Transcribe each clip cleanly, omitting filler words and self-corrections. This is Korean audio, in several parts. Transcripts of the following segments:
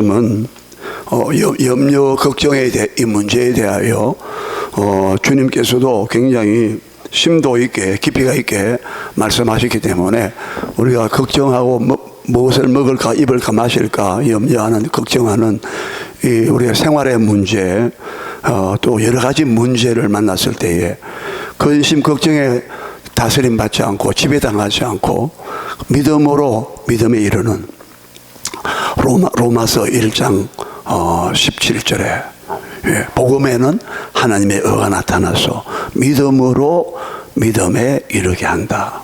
은 염려, 걱정에 대해 이 문제에 대하여 주님께서도 굉장히 심도 있게 깊이가 있게 말씀하셨기 때문에 우리가 걱정하고 무엇을 먹을까 입을까 마실까 염려하는 걱정하는 이 우리의 생활의 문제 또 여러 가지 문제를 만났을 때에 근심 걱정에 다스림 받지 않고 지배당하지 않고 믿음에 이르는 로마서 1장 17절에 복음에는 하나님의 의가 나타나서 믿음으로 믿음에 이르게 한다.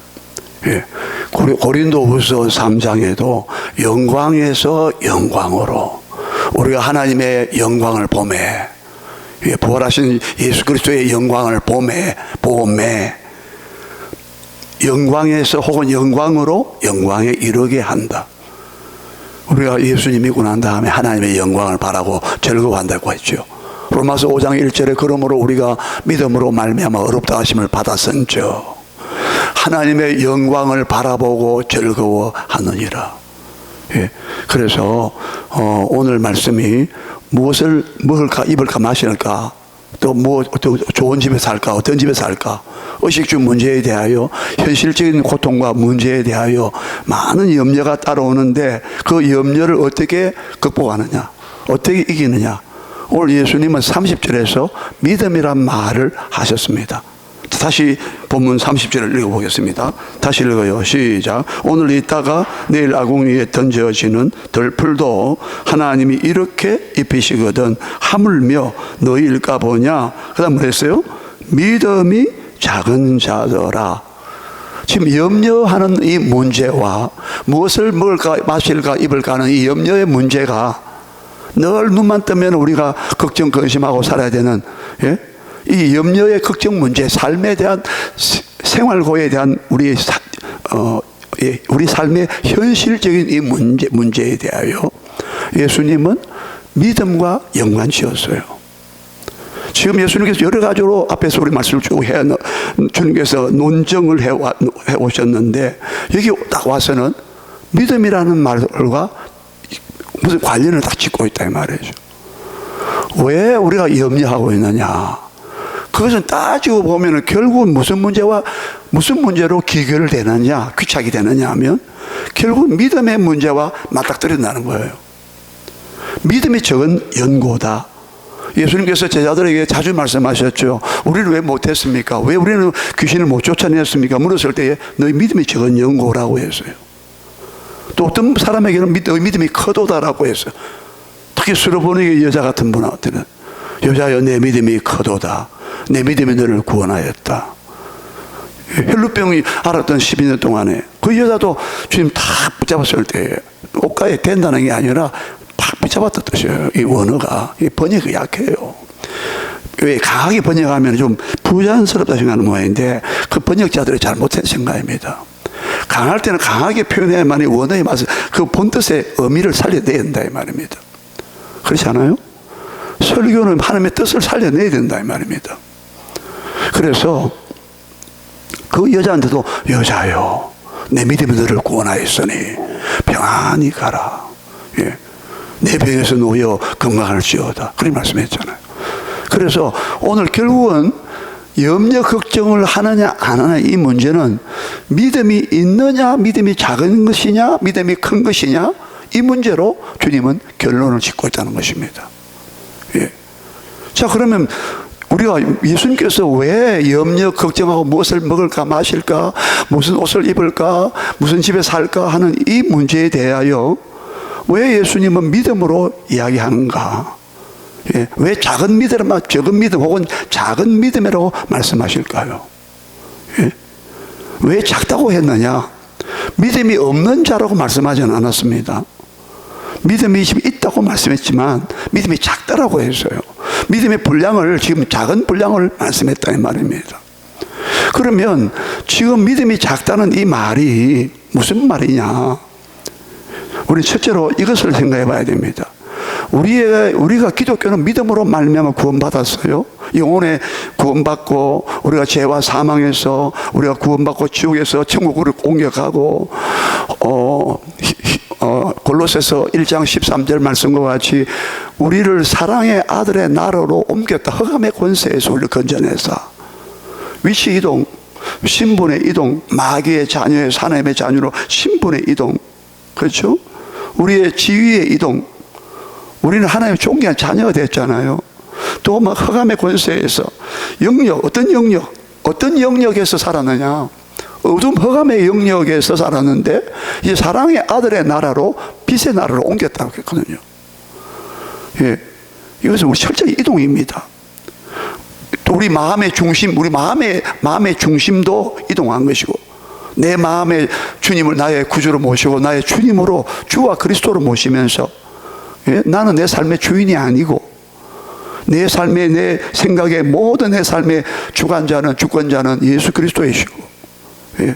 고린도후서 3장에도 영광에서 영광으로 우리가 하나님의 영광을 보매 부활하신 예수 그리스도의 영광을 보매 영광에서 혹은 영광으로 영광에 이르게 한다. 우리가 예수님 믿고 난 다음에 하나님의 영광을 바라고 즐거워한다고 했죠. 로마서 5장 1절에 그러므로 우리가 믿음으로 말미암아 어렵다 하심을 받았은즉 하나님의 영광을 바라보고 즐거워하느니라. 그래서 오늘 말씀이 무엇을 먹을까 입을까 마실까 또 좋은 집에 살까 어떤 집에 살까 의식주 문제에 대하여 현실적인 고통과 문제에 대하여 많은 염려가 따라오는데 그 염려를 어떻게 극복하느냐 어떻게 이기느냐 오늘 예수님은 30절에서 믿음이란 말을 하셨습니다. 다시 본문 30절을 읽어보겠습니다. 다시 읽어요. 시작. 오늘 있다가 내일 아궁 위에 던져지는 들풀도 하나님이 이렇게 입히시거든 하물며 너희일까 보냐. 그 다음 뭐랬어요? 믿음이 작은 자더라. 지금 염려하는 이 문제와 무엇을 먹을까 마실까 입을까 하는 이 염려의 문제가 늘 눈만 뜨면 우리가 걱정 근심하고 살아야 되는 이 염려의 걱정 문제, 삶에 대한 생활고에 대한 우리 삶의 현실적인 이 문제에 대하여 예수님은 믿음과 연관지었어요. 지금 예수님께서 여러 가지로 앞에서 우리 말씀을 쭉 주님께서 논증을 해 오셨는데 여기 딱 와서는 믿음이라는 말과 무슨 관련을 딱 짓고 있다 이 말이죠. 왜 우리가 염려하고 있느냐? 그것은 따지고 보면 결국은 무슨 문제로 귀결되느냐, 귀착이 되느냐 하면 결국 믿음의 문제와 맞닥뜨린다는 거예요. 믿음이 적은 연고다. 예수님께서 제자들에게 자주 말씀하셨죠. 우리는 왜 못했습니까? 왜 우리는 귀신을 못 쫓아냈습니까? 물었을 때에 너희 믿음이 적은 연고라고 했어요. 또 어떤 사람에게는 너희 믿음이 커도다라고 했어요. 특히 수르보니게 여자 같은 분한테는 여자여 내 믿음이 커도다. 내 믿음이 너를 구원하였다. 혈루병이 앓았던 12년 동안에 그 여자도 주님 탁 붙잡았을 때 옷가에 된다는 게 아니라 팍 붙잡았던 뜻이에요. 이 원어가 이 번역이 약해요. 왜 강하게 번역하면 좀 부자연스럽다 생각하는 모양인데 그 번역자들이 잘못한 생각입니다. 강할 때는 강하게 표현해야만이 원어의 맛을 그 본뜻의 의미를 살려내야 된다 이 말입니다. 그렇지 않아요? 설교는 하나님의 뜻을 살려내야 된다 이 말입니다. 그래서 그 여자한테도 여자요 내 믿음이 너를 구원하였으니 평안히 가라. 내 병에서 놓여 건강할지어다. 그렇게 말씀했잖아요. 그래서 오늘 결국은 염려 걱정을 하느냐 안 하느냐 이 문제는 믿음이 있느냐 믿음이 작은 것이냐 믿음이 큰 것이냐 이 문제로 주님은 결론을 짓고 있다는 것입니다. 자 그러면 우리가 예수님께서 왜 염려 걱정하고 무엇을 먹을까 마실까 무슨 옷을 입을까 무슨 집에 살까 하는 이 문제에 대하여 왜 예수님은 믿음으로 이야기하는가? 왜 작은 믿음이나 적은 믿음 혹은 작은 믿음이라고 말씀하실까요? 왜 작다고 했느냐? 믿음이 없는 자라고 말씀하지는 않았습니다. 믿음이 있다고 말씀했지만 믿음이 작다라고 했어요. 믿음의 분량을 지금 작은 분량을 말씀했다 이 말입니다. 그러면 지금 믿음이 작다는 이 말이 무슨 말이냐? 우리 첫째로 이것을 생각해 봐야 됩니다. 우리가 기독교는 믿음으로 말미암아 구원받았어요. 영혼에 구원받고 우리가 죄와 사망에서 우리가 구원받고 지옥에서 천국으로 공격하고 골로새서 1장 13절 말씀과 같이 우리를 사랑의 아들의 나라로 옮겼다. 흑암의 권세에서 우리를 건져내사 위치 이동, 신분의 이동, 마귀의 자녀에서 하나님의 자녀로 신분의 이동, 그렇죠? 우리의 지위의 이동, 우리는 하나님의 존귀한 자녀가 됐잖아요. 또 막 흑암의 권세에서 영역, 어떤 영역에서 살았느냐? 어둠 흑암의 영역에서 살았는데 이제 사랑의 아들의 나라로 빛의 나라로 옮겼다고 했거든요. 예, 이것은 우리 철저히 이동입니다. 또 우리 마음의 중심, 우리 마음의 중심도 이동한 것이고, 내 마음의 주님을 나의 구주로 모시고 나의 주님으로 주와 그리스도로 모시면서, 예? 나는 내 삶의 주인이 아니고 내 삶의, 내 생각의 모든 내 삶의 주관자는, 주권자는 예수 그리스도이시고, 예?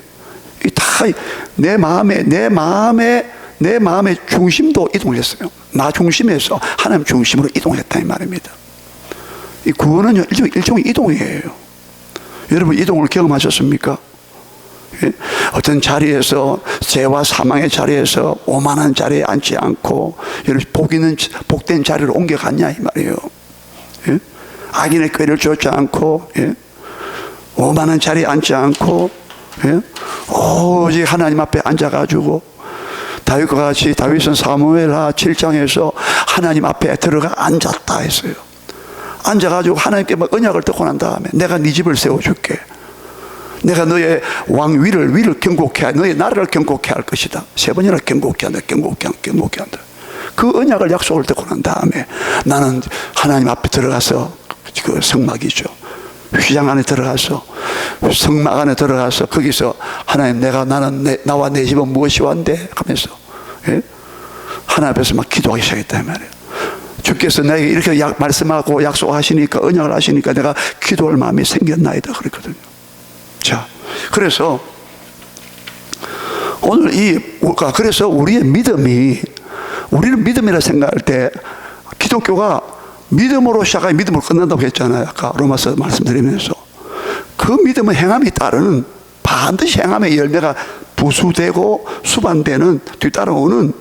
다 내 마음의 중심도 이동했어요. 나 중심에서 하나님 중심으로 이동했다 이 말입니다. 이 구원은 일종의 이동이에요. 여러분 이동을 경험하셨습니까? 예? 어떤 자리에서, 죄와 사망의 자리에서 오만한 자리에 앉지 않고 복된 자리로 옮겨갔냐 이 말이에요. 예? 악인의 꾀를 쫓지 않고, 예? 오만한 자리에 앉지 않고, 예? 오직 하나님 앞에 앉아가지고, 다윗과 같이 다윗은 사무엘하 7장에서 하나님 앞에 들어가 앉았다 했어요. 앉아가지고 하나님께 막 언약을 듣고 난 다음에 내가 네 집을 세워줄게. 내가 너의 왕 위를 경고케 할, 너의 나라를 경고케 할 것이다. 3번이나 경고케 한다. 경고케 한다. 그 언약을 약속을 듣고 난 다음에 나는 하나님 앞에 들어가서, 그 성막이죠, 휘장 안에 들어가서, 성막 안에 들어가서 거기서 하나님, 나와 내 집은 무엇이 완데 하면서, 예? 하나님 앞에서 막 기도하기 시작했다 이 말이에요. 주께서 내게 이렇게 말씀하고 약속하시니까, 언약을 하시니까 내가 기도할 마음이 생겼나이다 그랬거든요. 자, 그래서 오늘 그래서 우리는 믿음이라 생각할 때, 기독교가 믿음으로 시작하여 믿음으로 끝난다고 했잖아요. 아까 로마서 말씀드리면서. 그 믿음은 행함이 따르는, 반드시 행함의 열매가 부수되고 수반되는, 뒤따라오는,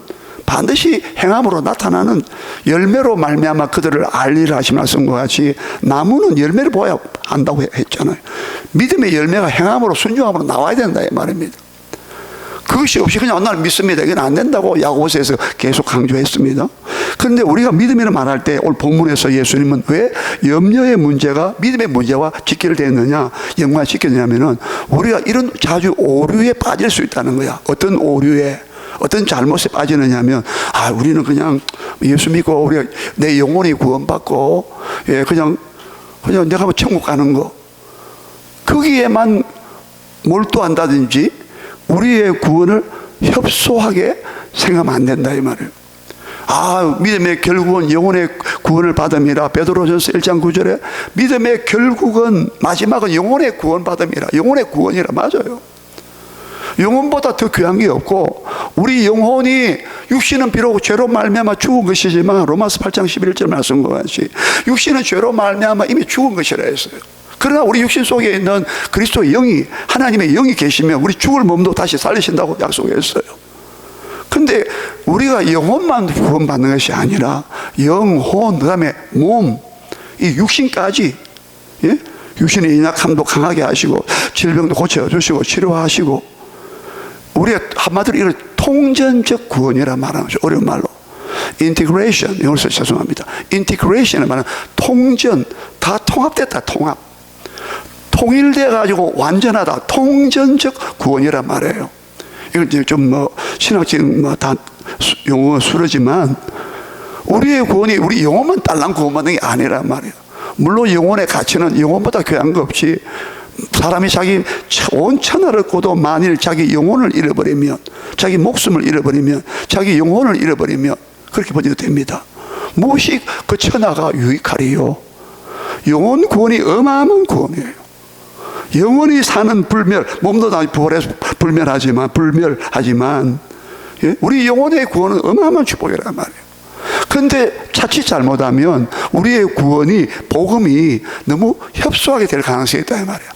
반드시 행함으로 나타나는 열매로 말미암아 그들을 알리라 하신 말씀과 같이 나무는 열매를 보아야 안다고 했잖아요. 믿음의 열매가 행함으로, 순종함으로 나와야 된다 이 말입니다. 그것이 없이 그냥 나는 믿습니다, 이건 안 된다고 야고보서에서 계속 강조했습니다. 그런데 우리가 믿음이라 말할 때 오늘 본문에서 예수님은 왜 염려의 문제가 믿음의 문제와 직결되느냐, 연관시켰냐면은 우리가 이런 자주 오류에 빠질 수 있다는 거야. 어떤 오류에, 어떤 잘못에 빠지느냐면, 우리는 그냥 예수 믿고 우리가 내 영혼이 구원받고, 예, 그냥 내가 뭐 천국 가는 거, 거기에만 몰두한다든지 우리의 구원을 협소하게 생각하면 안 된다 이 말이에요. 믿음의 결국은 영혼의 구원을 받음이라. 베드로전서 1장 9절에 믿음의 결국은, 마지막은 영혼의 구원 받음이라. 영혼의 구원이라. 맞아요. 영혼보다 더 귀한 게 없고, 우리 영혼이, 육신은 비록 죄로 말미암아 죽은 것이지만 로마서 8장 11절 말씀과 같이 육신은 죄로 말미암아 이미 죽은 것이라 했어요. 그러나 우리 육신 속에 있는 그리스도의 영이, 하나님의 영이 계시면 우리 죽을 몸도 다시 살리신다고 약속했어요. 근데 우리가 영혼만 구원받는 것이 아니라 영혼, 그 다음에 몸, 이 육신까지, 예? 육신의 연약함도 강하게 하시고 질병도 고쳐주시고 치료하시고, 우리가 한마디로 이걸 통전적 구원이라 말하는 거죠. 어려운 말로 인티그레이션, 영어로 죄송합니다. 인티그레이션을 말하는 통전, 다 통합됐다. 통일돼 가지고 완전하다, 통전적 구원이란 말이에요. 이건 좀 신학적인 다 용어 수로지만, 우리의 구원이 우리 영혼만 딸랑 구원받는 게 아니란 말이에요. 물론 영혼의 가치는 영혼보다 귀한 거 없이, 사람이 자기 온 천하를 얻고도 만일 자기 영혼을 잃어버리면, 자기 목숨을 잃어버리면, 자기 영혼을 잃어버리면 그렇게 버려도 됩니다. 무엇이 그 천하가 유익하리요? 영혼 구원이 어마어마한 구원이에요. 영원히 사는 불멸, 몸도 다 부활해서 불멸하지만, 예? 우리 영혼의 구원은 어마어마한 축복이란 말이에요. 그런데 자칫 잘못하면 우리의 구원이, 복음이 너무 협소하게 될 가능성이 있다 이 말이야.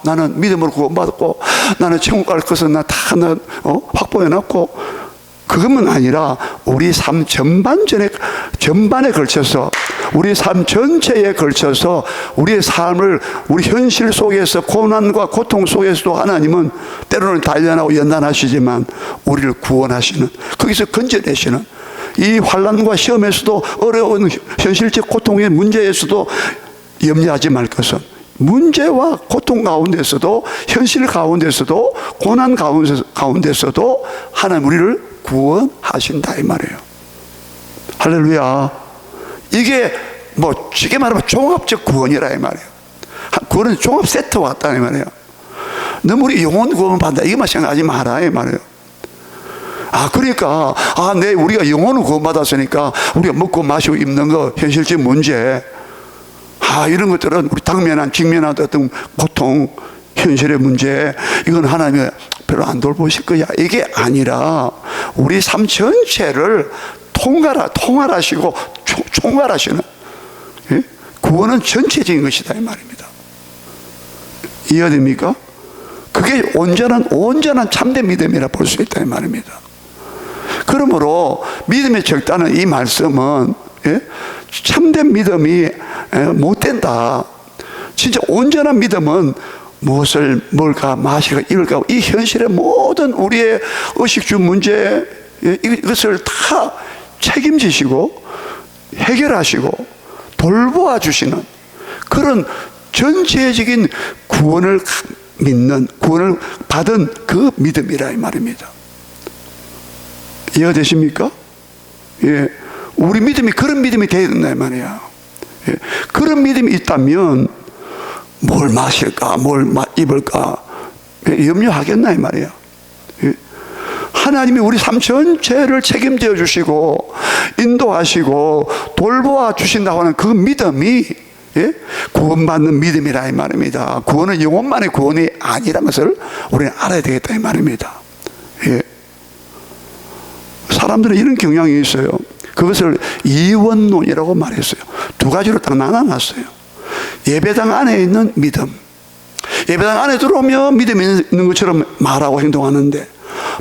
나는 믿음으로 구원받았고 나는 천국 갈 것은 나 다 확보해놨고, 그 그것만 아니라 우리 삶 전반에 걸쳐서, 우리 삶 전체에 걸쳐서 우리의 삶을, 우리 현실 속에서, 고난과 고통 속에서도 하나님은 때로는 단련하고 연단하시지만 우리를 구원하시는, 거기서 건져내시는, 이 환난과 시험에서도, 어려운 현실적 고통의 문제에서도 염려하지 말 것은, 문제와 고통 가운데서도, 현실 가운데서도, 고난 가운데서도 하나님 우리를 구원하신다 이 말이에요. 할렐루야. 이게 뭐 쉽게 말하면 종합적 구원이라 이 말이에요. 구원은 종합 세트와 같다 이 말이에요. 너무 우리 영혼 구원 받는다 이것만 생각하지 마라 이 말이에요. 그러니까 우리가 영혼을 구원받았으니까 우리가 먹고 마시고 입는 거, 현실적 문제, 이런 것들은 우리 당면한 직면한 어떤 고통, 현실의 문제, 이건 하나님이 별로 안 돌보실 거야, 이게 아니라 우리 삶 전체를 통할하시고 총괄하시는, 구원은 전체적인 것이다 이 말입니다. 이해됩니까? 그게 온전한 참된 믿음이라 볼 수 있다 이 말입니다. 그러므로 믿음이 적다는 이 말씀은 참된 믿음이 못 된다. 진짜 온전한 믿음은 무엇을 먹을까 마실까 입을까, 이 현실의 모든 우리의 의식주 문제, 이것을 다 책임지시고 해결하시고 돌보아 주시는 그런 전체적인 구원을 믿는, 구원을 받은 그 믿음이라 이 말입니다. 이해가 되십니까? 예. 우리 믿음이 그런 믿음이 되어야 된다 이 말이야. 예. 그런 믿음이 있다면 뭘 마실까, 뭘 입을까 염려하겠나 이 말이야. 예. 하나님이 우리 삶 전체를 책임져 주시고 인도하시고 돌보아 주신다고 하는 그 믿음이 구원받는 믿음이라 이 말입니다. 구원은 영혼만의 구원이 아니라는 것을 우리는 알아야 되겠다 이 말입니다. 예. 사람들은 이런 경향이 있어요. 그것을 이원론이라고 말했어요. 두 가지로 딱 나눠놨어요. 예배당 안에 있는 믿음, 예배당 안에 들어오면 믿음이 있는 것처럼 말하고 행동하는데,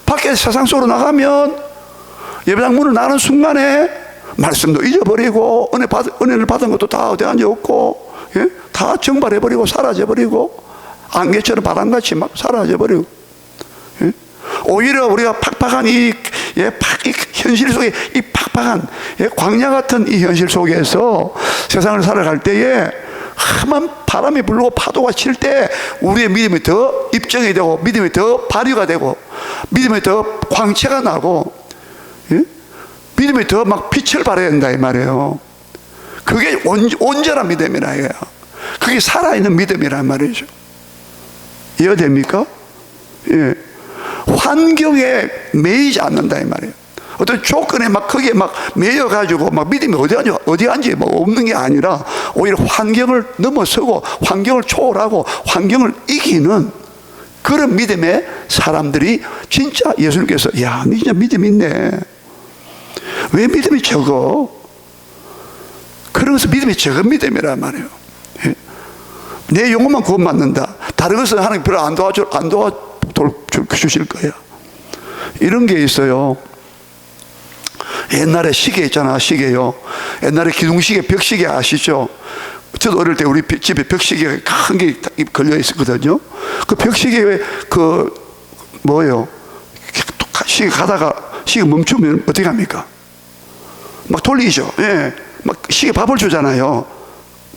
밖에 세상 속으로 나가면 예배당 문을 나가는 순간에 말씀도 잊어버리고 은혜를 받은 것도 다 어디 앉아없고, 다 정발해버리고 사라져버리고, 안개처럼 바람같이 막 사라져버리고, 오히려 우리가 팍팍한 이 현실 속에, 이 팍팍한 광야 같은 이 현실 속에서 세상을 살아갈 때에 험한 바람이 불고 파도가 칠 때 우리의 믿음이 더 입증이 되고, 믿음이 더 발휘가 되고, 믿음이 더 광채가 나고, 믿음이 더 막 빛을 발해야 된다 이 말이에요. 그게 온전한 믿음이라 해요. 그게 살아있는 믿음이란 말이죠. 이해됩니까? 예. 환경에 매이지 않는다 이 말이에요. 어떤 조건에 막 거기에 막 매여가지고 막 믿음이 어디 앉지 뭐 없는 게 아니라 오히려 환경을 넘어서고 환경을 초월하고 환경을 이기는 그런 믿음의 사람들이 진짜 예수님께서 야, 너 진짜 믿음 있네. 왜 믿음이 적어? 그러면서 믿음이 적은 믿음이란 말이에요. 내 영혼만 구원받는다. 다른 것은 하나님 별로 안 도와주실 거야. 이런 게 있어요. 옛날에 시계 있잖아, 시계요. 옛날에 기둥시계, 벽시계 아시죠? 저도 어릴 때 우리 집에 벽시계가 큰 게 걸려 있었거든요. 그 벽시계에 시계 가다가 시계 멈추면 어떻게 합니까? 막 돌리죠. 예. 막 시계 밥을 주잖아요.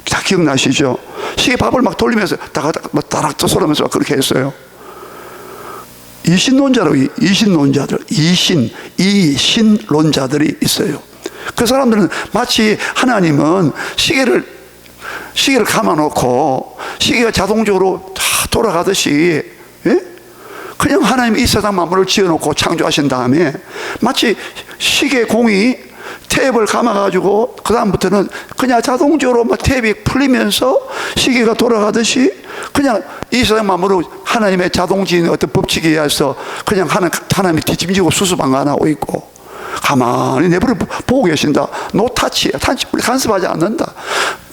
다 기억나시죠? 시계 밥을 막 돌리면서 다락 떠서면서 그렇게 했어요. 이신론자들이 있어요. 그 사람들은 마치 하나님은 시계를 감아놓고 시계가 자동적으로 다 돌아가듯이, 그냥 하나님이 이 세상 만물을 지어놓고 창조하신 다음에 마치 시계 공이 탭을 감아가지고 그 다음부터는 그냥 자동적으로 막 탭이 풀리면서 시계가 돌아가듯이 그냥 이 세상 만물을 하나님의 자동적인 어떤 법칙에 의해서 그냥 하나님이 뒤짐지고 수수방관하고 있고 가만히 내버려 보고 계신다. 노타치, 우리 간섭하지 않는다.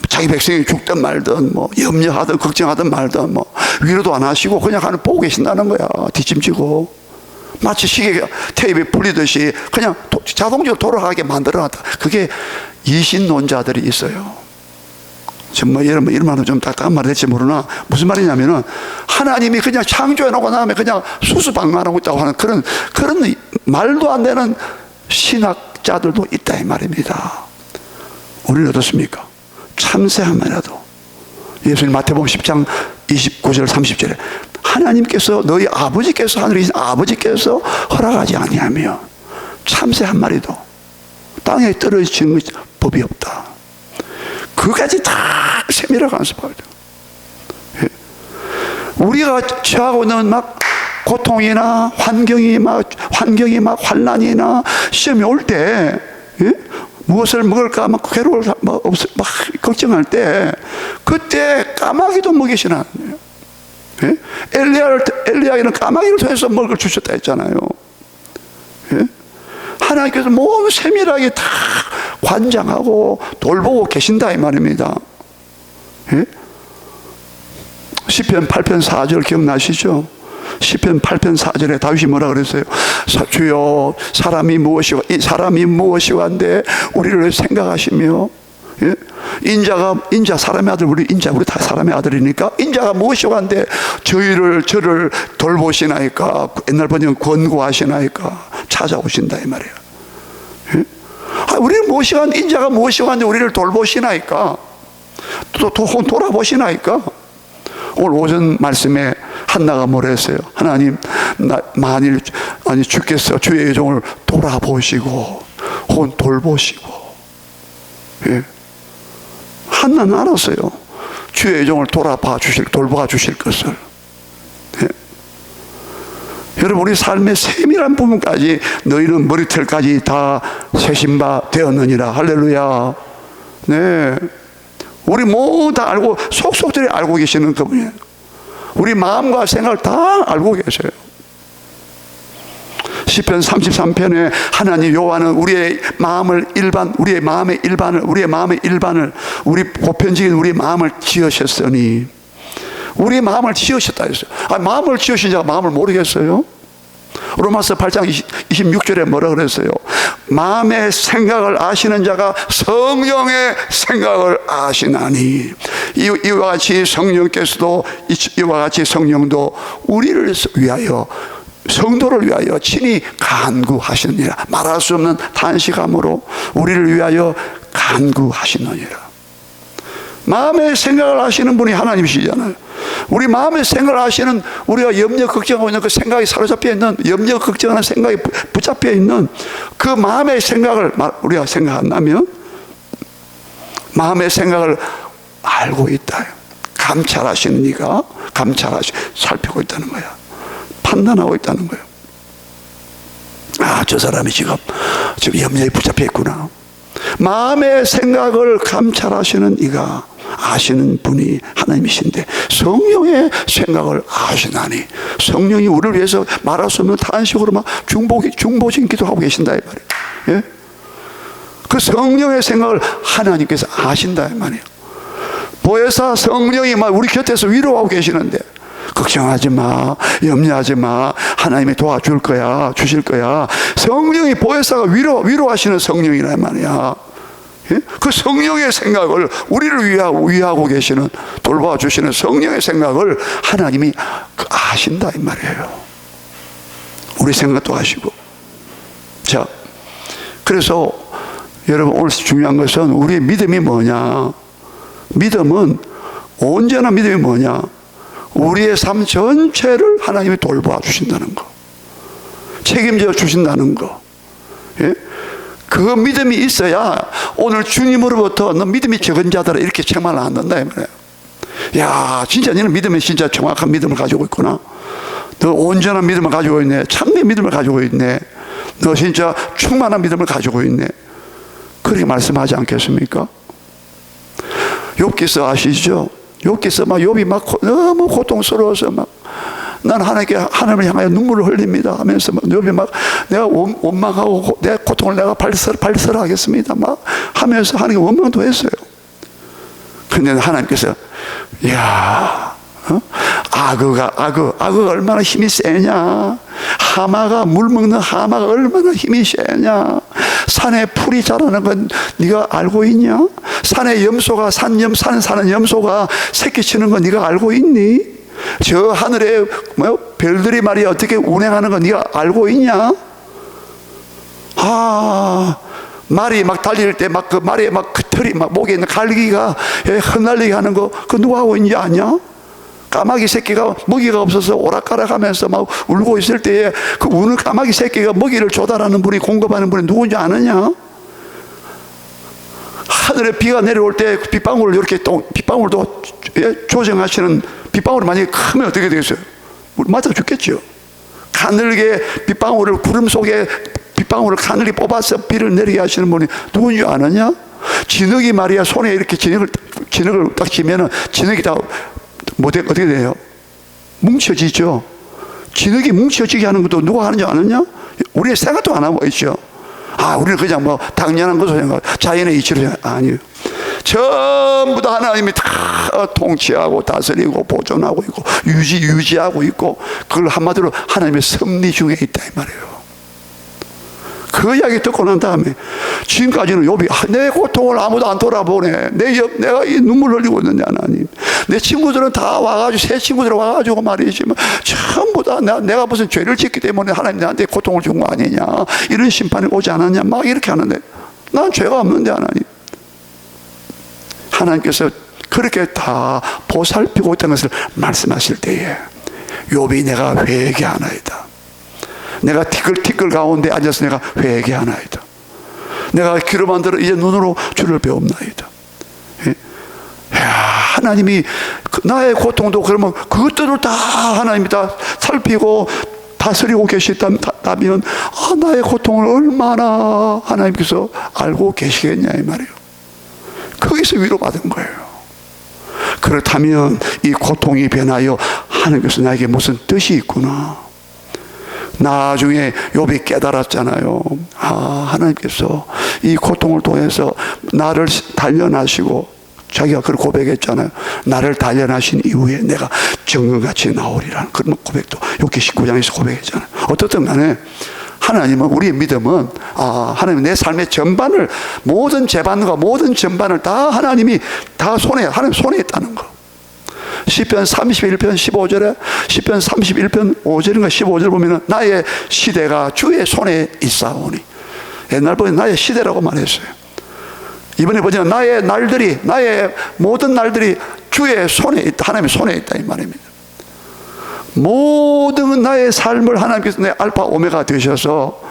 자기 백성이 죽든 말든 뭐 염려하든 걱정하든 말든 뭐 위로도 안 하시고 그냥 보고 계신다는 거야. 뒤짐지고 마치 시계 테이프에 풀리듯이 그냥 자동적으로 돌아가게 만들어놨다. 그게 이신론자들이 있어요. 정말 이런 말은 좀 딱딱한 말이 될지 모르나 무슨 말이냐면은 하나님이 그냥 창조해 놓고 나면 그냥 수수방관하고 있다고 하는 그런 말도 안 되는 신학자들도 있다 이 말입니다. 우리는 어떻습니까? 참새하면라도 예수님 마태복음 10장 29절 30절에 하나님께서 너희 아버지께서 하늘에 계신 아버지께서 허락하지 아니하며 참새 한 마리도 땅에 떨어지는 법이 없다. 그까지 다 세밀하게 간섭하죠. 우리가 처하고 있는 막 고통이나 환경이 막 환난이나 시험이 올 때 무엇을 먹을까 막 괴로울 막 걱정할 때 그때 까마귀도 먹이시나 엘리야에는 까마귀를 통해서 먹을 걸 주셨다 했잖아요. 하나님께서 모두 세밀하게 다 관장하고 돌보고 계신다 이 말입니다. 시편 8편 4절 기억나시죠? 시편 8편 4절에 다윗이 뭐라 그랬어요? 주여 사람이 무엇이오한데 우리를 생각하시며 인자 사람의 아들 우리 다 사람의 아들이니까 인자가 무엇이오한데 저를 돌보시나이까 옛날 번역은 권고하시나이까 찾아오신다 이 말이에요. 우리를 무엇이오한데 인자가 무엇이오한데 우리를 돌보시나이까 또 돌아보시나이까. 오늘 오전 말씀에 한나가 뭐라 했어요? 하나님 만일 주께서 주의 종을 돌아보시고 혹은 돌보시고 한나는 알았어요. 주의 종을 돌봐 주실 것을. 여러분 우리 삶의 세밀한 부분까지 너희는 머리털까지 다 세신 바 되었느니라. 할렐루야. 네. 우리 모두 다 알고 속속들이 알고 계시는 그분이에요. 우리 마음과 생각을 다 알고 계셔요. 시편 33편에 하나님 여호와는 우리의 마음의 일반을 우리 보편적인 우리 마음을 지으셨으니 우리 마음을 지으셨다 했어요. 마음을 지으신 자가 마음을 모르겠어요? 로마서 8장 26절에 뭐라 그랬어요? 마음의 생각을 아시는 자가 성령의 생각을 아시나니 이와 같이 성령도 우리를 위하여 성도를 위하여 친히 간구하시느니라. 말할 수 없는 탄식함으로 우리를 위하여 간구하시느니라. 마음의 생각을 하시는 분이 하나님이시잖아요. 우리 마음의 생각을 하시는 우리가 염려 걱정하고 있는 그 생각이 사로잡혀 있는 염려 걱정하는 생각이 붙잡혀 있는 그 마음의 생각을 우리가 생각한다면 마음의 생각을 알고 있다. 감찰하시는 이가 살피고 있다는 거야. 판단하고 있다는 거예요. 저 사람이 지금 염려에 붙잡혀 있구나. 마음의 생각을 감찰하시는 이가 아시는 분이 하나님이신데 성령의 생각을 아시나니 성령이 우리를 위해서 말할 수 없는 탄식으로 막 중보진 기도하고 계신다 이 말이에요. 그 성령의 생각을 하나님께서 아신다 이 말이에요. 보혜사 성령이 막 우리 곁에서 위로하고 계시는데 걱정하지 마, 염려하지 마, 하나님이 도와줄 거야, 주실 거야. 성령이 보혜사가 위로하시는 성령이란 말이야. 그 성령의 생각을 우리를 위하고 계시는 돌봐주시는 성령의 생각을 하나님이 아신다 이 말이에요. 우리 생각도 아시고. 자, 그래서 여러분 오늘 중요한 것은 우리의 믿음이 뭐냐? 믿음은 온전한 믿음이 뭐냐? 우리의 삶 전체를 하나님이 돌봐 주신다는 거, 책임져 주신다는 거. 그 믿음이 있어야 오늘 주님으로부터 너 믿음이 적은 자들아 이렇게 책망을 안 한다 이 말이에요. 야, 진짜 너는 믿음이 진짜 정확한 믿음을 가지고 있구나. 너 온전한 믿음을 가지고 있네. 참된 믿음을 가지고 있네. 너 진짜 충만한 믿음을 가지고 있네. 그렇게 말씀하지 않겠습니까? 욥기서 아시죠? 욥기서 막 욥이 막 너무 고통스러워서 막 난 하나님을 향하여 눈물을 흘립니다 하면서 막 욥이 막 내가 원망하고 내 고통을 내가 발설하겠습니다 막 하면서 하나님께 원망도 했어요. 근데 하나님께서 악어가 얼마나 힘이 세냐, 하마가, 물 먹는 하마가 얼마나 힘이 세냐. 산에 풀이 자라는 건 네가 알고 있냐? 산에 염소가, 산에 사는 염소가 새끼 치는 건 네가 알고 있니? 저 하늘에 별들이 말이야 어떻게 운행하는 건 네가 알고 있냐? 말이 막 달릴 때 막 그 말에 막 그 털이 막 목에 있는 갈기가 흩날리게 하는 거, 그 누가 하고 있는지 아냐? 까마귀 새끼가 먹이가 없어서 오락가락 하면서 막 울고 있을 때에 그 우는 까마귀 새끼가 먹이를 조달하는 분이, 공급하는 분이 누군지 아느냐? 하늘에 비가 내려올 때 빗방울을 이렇게 또 빗방울도 조정하시는, 빗방울이 만약에 크면 어떻게 되겠어요? 맞아 죽겠죠. 가늘게 빗방울을, 구름 속에 빗방울을 가늘게 뽑아서 비를 내리게 하시는 분이 누군지 아느냐? 진흙이 말이야 손에 이렇게 진흙을 딱 쥐면은 진흙이 다 어떻게 돼요? 뭉쳐지죠. 진흙이 뭉쳐지게 하는 것도 누가 하는지 아느냐? 우리의 생각도 안 하고 있죠. 우리는 그냥 뭐 당연한 것으로 생각, 자연의 이치로 생각. 아니에요. 전부 다 하나님이 다 통치하고 다스리고 보존하고 있고 유지하고 있고, 그걸 한마디로 하나님의 섭리 중에 있다 이 말이에요. 그 이야기 듣고 난 다음에 지금까지는 욥이 내 고통을 아무도 안 돌아보네. 내가 이 눈물 흘리고 있는데 하나님. 내 친구들은 다 와가지고, 새 친구들 와가지고 말이지만 전부 다 내가 무슨 죄를 짓기 때문에 하나님 나한테 고통을 준 거 아니냐, 이런 심판이 오지 않았냐 막 이렇게 하는데, 난 죄가 없는데 하나님. 하나님께서 그렇게 다 보살피고 있다는 것을 말씀하실 때에 욥이 내가 회개하나이다. 내가 티끌 가운데 앉아서 내가 회개하나이다. 내가 귀로 만들어 이제 눈으로 주를 배웁나이다. 하나님이 나의 고통도 그러면 그것들을 다 하나님이 다 살피고 다스리고 계시다면 나의 고통을 얼마나 하나님께서 알고 계시겠냐 이 말이에요. 거기서 위로받은 거예요. 그렇다면 이 고통이 변하여 하나님께서 나에게 무슨 뜻이 있구나. 나중에 욥이 깨달았잖아요. 하나님께서 이 고통을 통해서 나를 단련하시고, 자기가 그걸 고백했잖아요. 나를 단련하신 이후에 내가 정금같이 나오리라는 그런 고백도 욥기 19장에서 고백했잖아요. 어떻든 간에 하나님은, 우리의 믿음은 하나님 내 삶의 전반을, 모든 재반과 모든 전반을 다 하나님이 다 하나님 손에 있다는 거. 시편 31편 15절에, 시편 31편 5절인가 15절 보면은 나의 시대가 주의 손에 있사오니, 옛날 보면 나의 시대라고 말했어요. 이번에 보면 나의 날들이, 나의 모든 날들이 주의 손에 있다, 하나님의 손에 있다 이 말입니다. 모든 나의 삶을 하나님께서 내 알파 오메가 되셔서,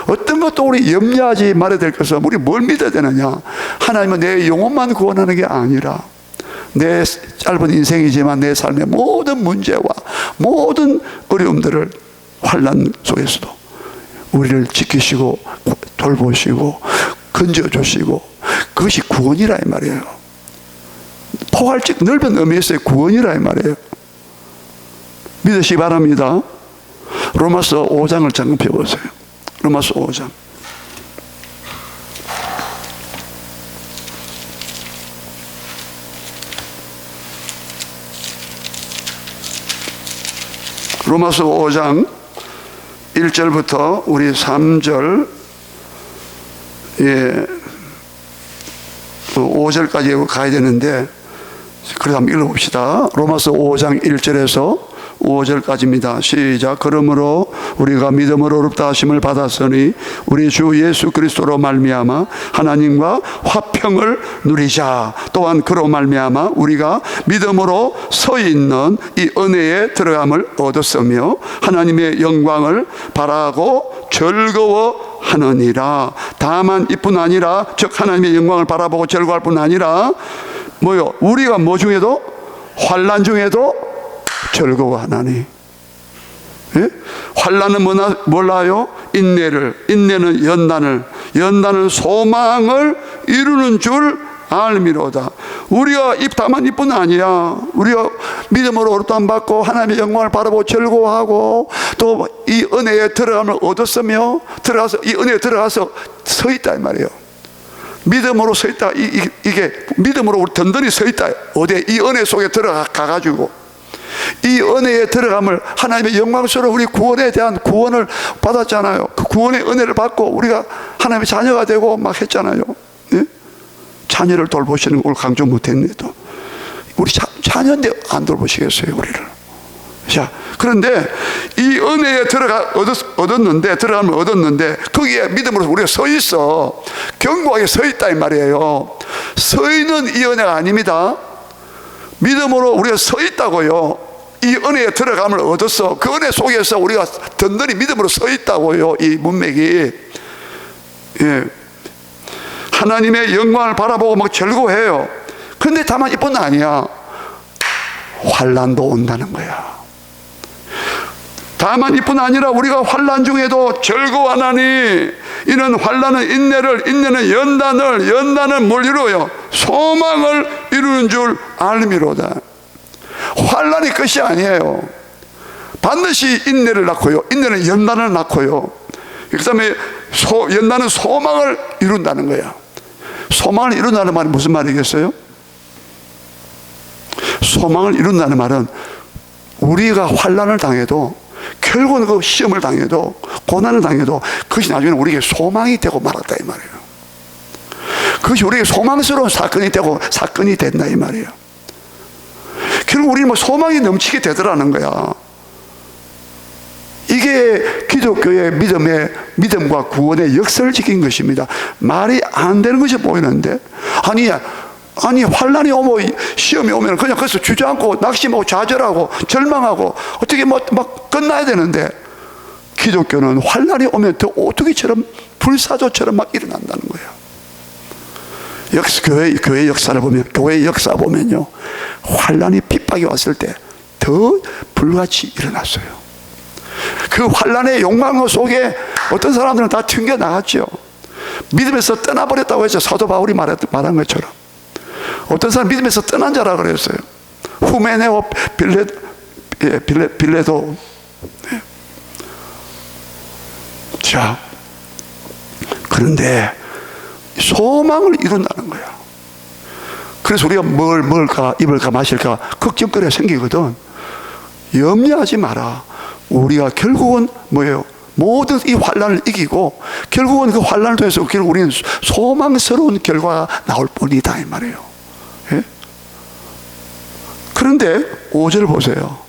어떤 것도 우리 염려하지 말아야 될 것은, 우리 뭘 믿어야 되느냐, 하나님은 내 영혼만 구원하는 게 아니라 내 짧은 인생이지만 내 삶의 모든 문제와 모든 어려움들을, 환난 속에서도 우리를 지키시고 돌보시고 건져주시고, 그것이 구원이라 이 말이에요. 포괄적 넓은 의미에서의 구원이라 이 말이에요. 믿으시기 바랍니다. 로마서 5장을 잠깐 펴보세요. 로마서 5장. 로마서 5장 1절부터 우리 3절 5절까지 가야 되는데, 그래서 한번 읽어봅시다. 로마서 5장 1절에서 5절까지입니다. 시작. 그러므로 우리가 믿음으로 의롭다 하심을 받았으니 우리 주 예수 그리스도로 말미암아 하나님과 화평을 누리자. 또한 그로 말미암아 우리가 믿음으로 서 있는 이 은혜에 들어감을 얻었으며 하나님의 영광을 바라고 즐거워하느니라. 다만 이뿐 아니라, 즉 하나님의 영광을 바라보고 즐거워할 뿐 아니라 뭐요? 우리가 뭐 중에도, 환난 중에도 즐거워하나니. 환난은 몰라요? 인내는 연단은 소망을 이루는 줄 알미로다. 우리가 다만 이뿐 아니야. 우리가 믿음으로 의롭다함 받고 하나님의 영광을 바라보고 즐거워하고 또 이 은혜에 들어감을 얻었으며, 들어가서 이 은혜에 들어가서 서 있다 이 말이에요. 믿음으로 서 있다. 이게 믿음으로 우리 든든히 서 있다. 어디에? 이 은혜 속에 들어가 가지고 이 은혜에 들어감을 하나님의 영광스러운 우리 구원에 대한 구원을 받았잖아요. 그 구원의 은혜를 받고 우리가 하나님의 자녀가 되고 막 했잖아요. 예? 자녀를 돌보시는 걸 강조 못했네. 또 우리 자녀인데 안 돌보시겠어요 우리를. 자, 그런데 이 은혜에 들어가면 얻었는데 거기에 믿음으로 우리가 서 있어. 견고하게 서 있다 이 말이에요. 서 있는 이 은혜가 아닙니다. 믿음으로 우리가 서 있다고요. 이 은혜에 들어감을 얻었어. 그 은혜 속에서 우리가 든든히 믿음으로 서 있다고요. 이 문맥이. 예. 하나님의 영광을 바라보고 막 즐거워해요. 그런데 다만 이뿐 아니야. 환난도 온다는 거야. 다만 이뿐 아니라 우리가 환난 중에도 즐거워하나니 이는 환난은 인내를, 인내는 연단을, 연단은 뭘 이루어요? 소망을 이루는 줄 알미로다. 환난이 끝이 아니에요. 반드시 인내를 낳고요, 인내는 연단을 낳고요, 그 다음에 연단은 소망을 이룬다는 거야. 소망을 이룬다는 말이 무슨 말이겠어요? 소망을 이룬다는 말은 우리가 환난을 당해도, 결국은 그 시험을 당해도, 고난을 당해도 그것이 나중에 우리에게 소망이 되고 말았다 이 말이에요. 그것이 우리에게 소망스러운 사건이 되고 사건이 된다 이 말이에요. 결국 우리는 뭐 소망이 넘치게 되더라는 거야. 이게 기독교의 믿음과 구원의 역설적인 것입니다. 말이 안 되는 것이 보이는데, 아니 환난이 오고 시험이 오면 그냥 거기서 주저앉고 낙심하고 좌절하고 절망하고 어떻게 막 끝나야 되는데, 기독교는 환난이 오면 더 오뚜기처럼 불사조처럼 막 일어난다는 거예요. 교회 역사를 보면, 교회의 역사 보면요, 환난이 핍박이 왔을 때 더 불같이 일어났어요. 그 환난의 욕망 속에 어떤 사람들은 다 튕겨 나갔죠. 믿음에서 떠나버렸다고 했죠. 사도 바울이 말한 것처럼. 어떤 사람 믿음에서 떠난 자라 그랬어요. 후메네오 빌레도. 자, 그런데 소망을 이룬다는 거야. 그래서 우리가 뭘 먹을까 입을까 마실까 걱정거리가 생기거든. 염려하지 마라. 우리가 결국은 뭐예요? 모든 이 환난을 이기고 결국은 그 환난을 통해서 결국 우리는 소망스러운 결과가 나올 뿐이다 이 말이에요. 예? 그런데 5절 보세요.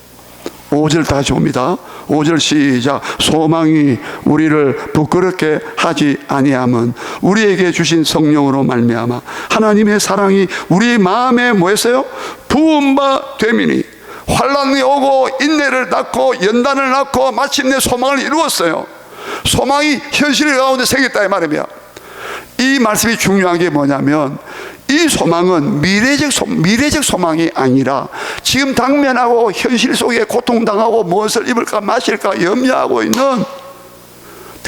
5절 다시 옵니다. 5절 시작. 소망이 우리를 부끄럽게 하지 아니함은 우리에게 주신 성령으로 말미암아 하나님의 사랑이 우리 마음에 뭐했어요? 부은 바 됨이니. 환난이 오고 인내를 낳고 연단을 낳고 마침내 소망을 이루었어요. 소망이 현실 가운데 생겼다 이 말이에요. 이 말씀이 중요한 게 뭐냐면, 이 소망은 미래적 소망이 아니라 지금 당면하고 현실 속에 고통당하고 무엇을 입을까 마실까 염려하고 있는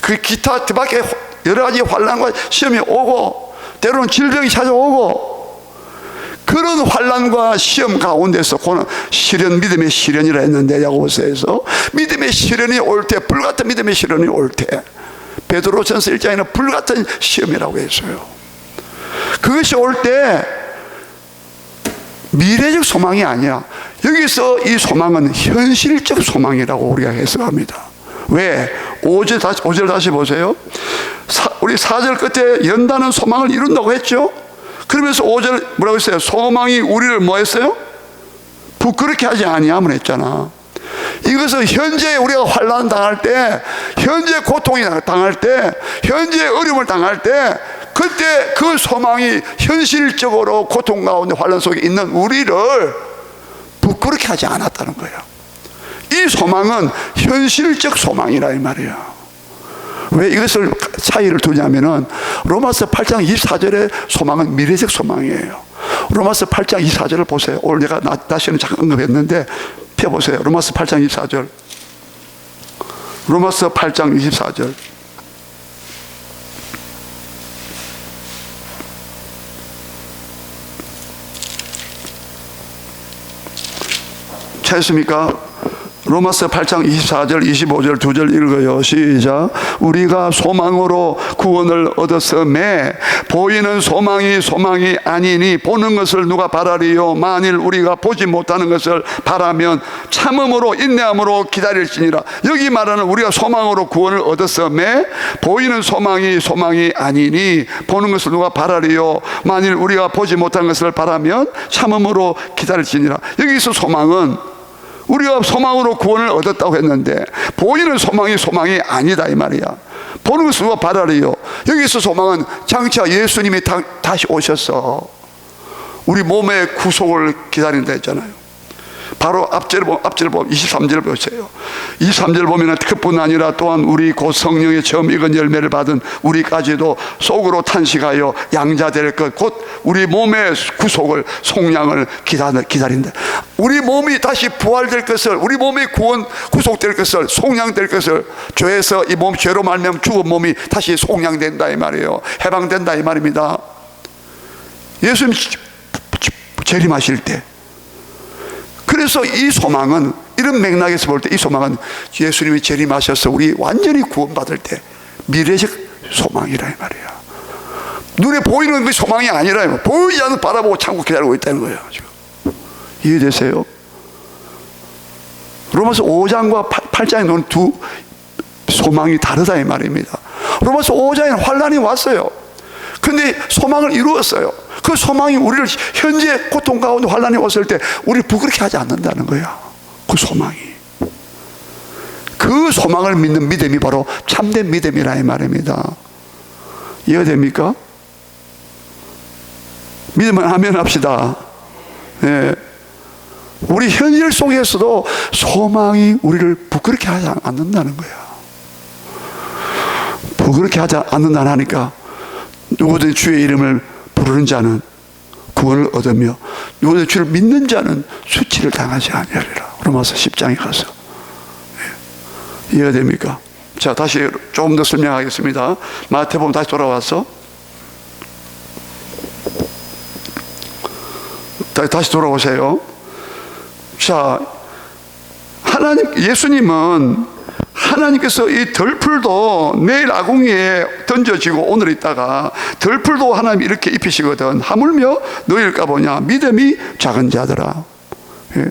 그 기타 뒤밖에 여러 가지 환난과 시험이 오고 때로는 질병이 찾아오고, 그런 환난과 시험 가운데서 시련, 믿음의 시련이라 했는데 야고보서에서 믿음의 시련이 올 때, 불같은 믿음의 시련이 올 때, 베드로전서 1장에는 불같은 시험이라고 했어요. 그것이 올 때 미래적 소망이 아니야. 여기서 이 소망은 현실적 소망이라고 우리가 해석합니다. 왜? 5절 다시 보세요. 우리 4절 끝에 연단은 소망을 이룬다고 했죠. 그러면서 5절 뭐라고 했어요? 소망이 우리를 뭐 했어요? 부끄럽게 하지 아니함을 했잖아. 이것은 현재 우리가 환난 당할 때, 현재 고통이 당할 때, 현재 어려움을 당할 때, 그때 그 소망이 현실적으로 고통 가운데 환난 속에 있는 우리를 부끄럽게 하지 않았다는 거예요. 이 소망은 현실적 소망이라 이 말이에요. 왜 이것을 차이를 두냐면은 로마서 8장 24절의 소망은 미래적 소망이에요. 로마서 8장 24절을 보세요. 오늘 내가 다시는 잠깐 언급했는데 펴보세요. 로마서 8장 24절. 로마서 8장 24절. 찾았습니까? 로마서 8장 24절 25절 2절 읽어요. 시작. 우리가 소망으로 구원을 얻었음에 보이는 소망이 아니니 보는 것을 누가 바라리요. 만일 우리가 보지 못하는 것을 바라면 참음으로 인내함으로 기다릴지니라. 여기 말하는 우리가 소망으로 구원을 얻었음에 보이는 소망이 아니니 보는 것을 누가 바라리요. 만일 우리가 보지 못하는 것을 바라면 참음으로 기다릴지니라. 여기서 소망은 우리가 소망으로 구원을 얻었다고 했는데 보이는 소망이 아니다 이 말이야. 보는 것을 누가 바라리요. 여기서 소망은 장차 예수님이 다시 오셔서 우리 몸의 구속을 기다린다 했잖아요. 바로 앞절을 보면 23절 보세요. 23절 보면 그뿐 아니라 또한 우리 곧 성령의 처음 익은 열매를 받은 우리까지도 속으로 탄식하여 양자될 것 곧 우리 몸의 구속을 속량을 기다린다. 우리 몸이 다시 부활될 것을, 우리 몸이 구속될 것을, 속량될 것을, 죄에서 이 몸 죄로 말미암아 죽은 몸이 다시 속량된다 이 말이에요. 해방된다 이 말입니다. 예수님 재림하실 때, 그래서 이 소망은, 이런 맥락에서 볼 때 이 소망은 예수님이 재림하셔서 우리 완전히 구원받을 때 미래적 소망이라 이 말이야. 눈에 보이는 그 소망이 아니라 보이지 않는 바라보고 참고 기다리고 있다는 거예요. 지금 이해되세요? 로마서 5장과 8장에 놓은 두 소망이 다르다 이 말입니다. 로마서 5장에는 환란이 왔어요. 그런데 소망을 이루었어요. 그 소망이 우리를 현재 고통 가운데 환란이 왔을 때 우리를 부끄럽게 하지 않는다는 거야. 그 소망이. 그 소망을 믿는 믿음이 바로 참된 믿음이라 이 말입니다. 이해됩니까? 믿으면 아멘 합시다. 네. 우리 현실 속에서도 소망이 우리를 부끄럽게 하지 않는다는 거야. 부끄럽게 하지 않는다 하니까 누구든 주의 이름을 부르는 자는 구원을 얻으며 누구든 주를 믿는 자는 수치를 당하지 아니하리라. 로마서 10장에 가서. 네. 이해가 됩니까? 자, 다시 조금 더 설명하겠습니다. 마태복음 다시 돌아와서 다시 돌아오세요. 자, 예수님은 하나님께서 이 덜풀도 내일 아궁이에 던져지고 오늘 있다가 덜풀도 하나님이 이렇게 입히시거든. 하물며 너희일까 보냐 믿음이 작은 자들아. 예.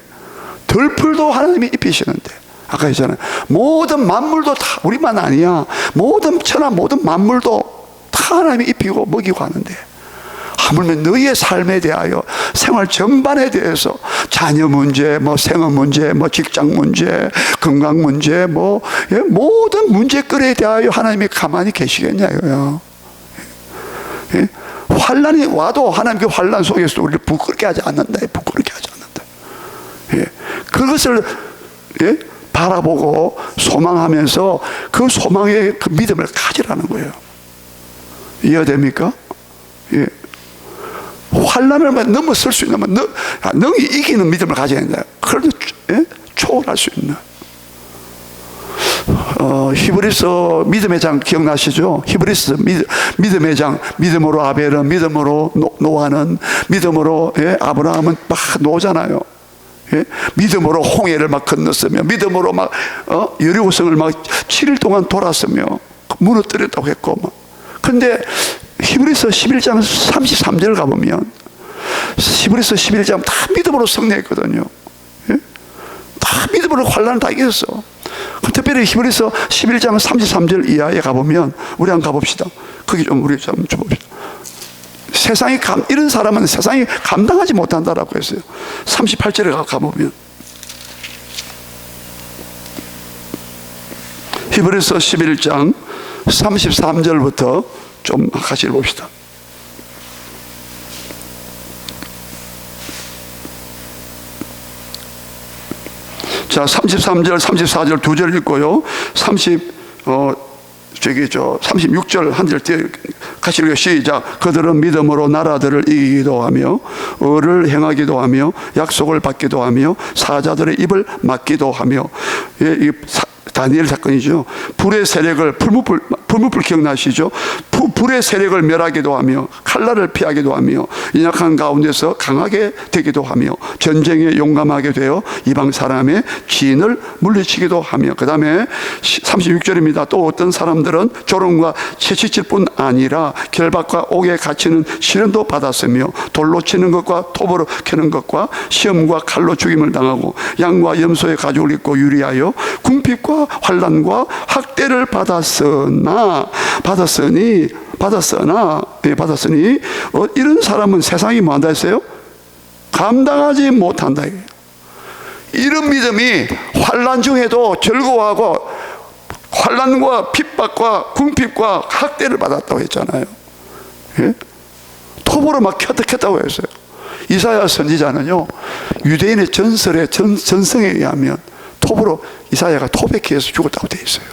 덜풀도 하나님이 입히시는데 아까 했잖아요. 모든 만물도 다 우리만 아니야. 모든 천하 모든 만물도 다 하나님이 입히고 먹이고 하는데 하물며 너희의 삶에 대하여 생활 전반에 대해서 자녀 문제, 생업 문제, 직장 문제, 건강 문제, 모든 문제거리에 대하여 하나님이 가만히 계시겠냐 이거요. 예? 환란이 와도 하나님 그 환란 속에서 우리를 부끄럽게 하지 않는다. 부끄럽게 하지 않는다. 예? 그것을 바라보고 소망하면서 그 소망의 그 믿음을 가지라는 거예요. 이해가 됩니까? 예. 환란을 넘어설 수 있는, 능히 이기는 믿음을 가져야 된다. 그래도 초월할 수 있는. 히브리서 믿음의 장 기억나시죠? 히브리서 믿음의 장, 믿음으로 아벨은, 믿음으로 노아는, 믿음으로 아브라함은 막 노잖아요. 믿음으로 홍해를 막 건넜으며, 믿음으로 막 여리고성을 막 7일 동안 돌았으며 무너뜨렸다고 했고, 그런데 히브리서 11장 33절 가보면 히브리서 11장 다 믿음으로 승리했거든요. 예? 다 믿음으로 환란을 다 이겼어. 특별히 히브리서 11장 33절 이하에 가보면 우리 한번 가봅시다. 거기 좀 우리 좀 줘봅시다. 세상이 이런 사람은 세상이 감당하지 못한다라고 했어요. 38절에 가보면 히브리서 11장 33절부터 좀 같이 봅시다. 자, 33절, 34절 두 절 읽고요. 36절 한 절 뒤에 같이 읽어요. 시작. 그들은 믿음으로 나라들을 이기기도 하며 의를 행하기도 하며 약속을 받기도 하며 사자들의 입을 막기도 하며, 다니엘 사건이죠. 불의 세력을 불 기억나시죠? 불의 세력을 멸하기도 하며 칼날을 피하기도 하며 연약한 가운데서 강하게 되기도 하며 전쟁에 용감하게 되어 이방 사람의 지인을 물리치기도 하며, 그 다음에 36절입니다. 또 어떤 사람들은 조롱과 채찍질 뿐 아니라 결박과 옥에 갇히는 시련도 받았으며 돌로 치는 것과 톱으로 캐는 것과 시험과 칼로 죽임을 당하고 양과 염소의 가죽을 입고 유리하여 궁핍과 환난과 학대를 받았으나 이런 사람은 세상이 뭐 한다 했어요? 감당하지 못한다. 이런 믿음이 환난 중에도 즐거워하고 환난과 핍박과 궁핍과 학대를 받았다고 했잖아요. 예? 톱으로 막 켰다고 했어요. 이사야 선지자는요, 유대인의 전설의 전성에 의하면 톱으로 이사야가 톱에 기해서 죽었다고 되어 있어요.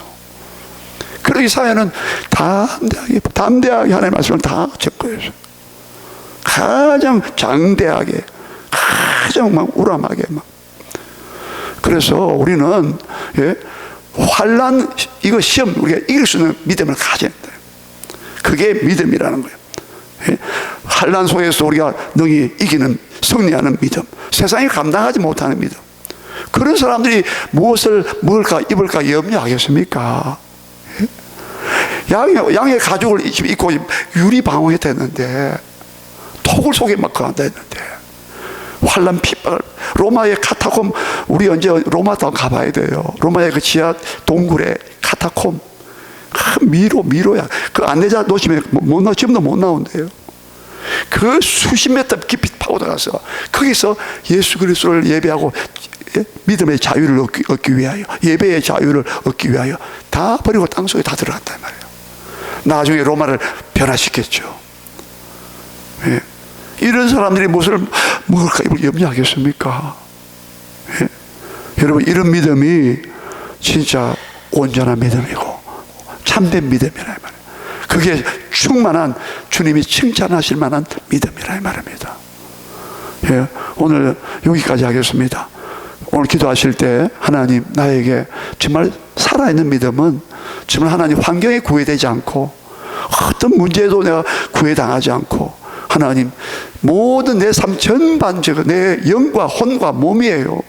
그리고 이사야는 담대하게 하나님의 말씀을 다 적고했어요. 가장 장대하게, 가장 막 우람하게 막. 그래서 우리는 환난, 이거 시험 우리가 이길 수 있는 믿음을 가져야 된다. 그게 믿음이라는 거예요. 환난 속에서 우리가 능히 이기는, 승리하는 믿음, 세상이 감당하지 못하는 믿음. 그런 사람들이 무엇을 먹을까 입을까 염려하겠습니까? 양의 가죽을 입고 유리 방어했다 했는데, 톡을 속에 막 간다 했는데, 환난 핍박을, 로마의 카타콤, 우리 언제 로마도 가봐야 돼요. 로마의 그 지하 동굴에 카타콤, 미로야. 그 안내자 놓치면 지금도 못 나온대요. 그 수십 미터 깊이 파고 들어가서 거기서 예수 그리스도를 예배하고 믿음의 자유를 얻기 위하여, 예배의 자유를 얻기 위하여 다 버리고 땅속에 다 들어갔단 말이에요. 나중에 로마를 변화시켰죠. 예. 이런 사람들이 무엇을 먹을까 입을 염려하겠습니까? 예. 여러분, 이런 믿음이 진짜 온전한 믿음이고 참된 믿음이라 말이에요. 그게 충만한, 주님이 칭찬하실 만한 믿음이라 말입니다. 예. 오늘 여기까지 하겠습니다. 오늘 기도하실 때 하나님, 나에게 정말 살아있는 믿음은 정말 하나님 환경에 구애되지 않고 어떤 문제에도 내가 구애당하지 않고, 하나님 모든 내 삶 전반적으로 내 영과 혼과 몸이에요.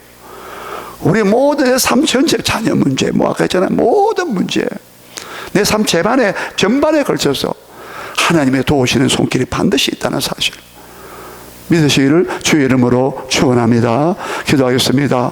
우리 모든 내 삶 전체, 자녀 문제, 뭐 아까 했잖아요, 모든 문제, 내 삶 전반에 걸쳐서 하나님의 도우시는 손길이 반드시 있다는 사실 믿으시기를 주의 이름으로 축원합니다. 기도하겠습니다.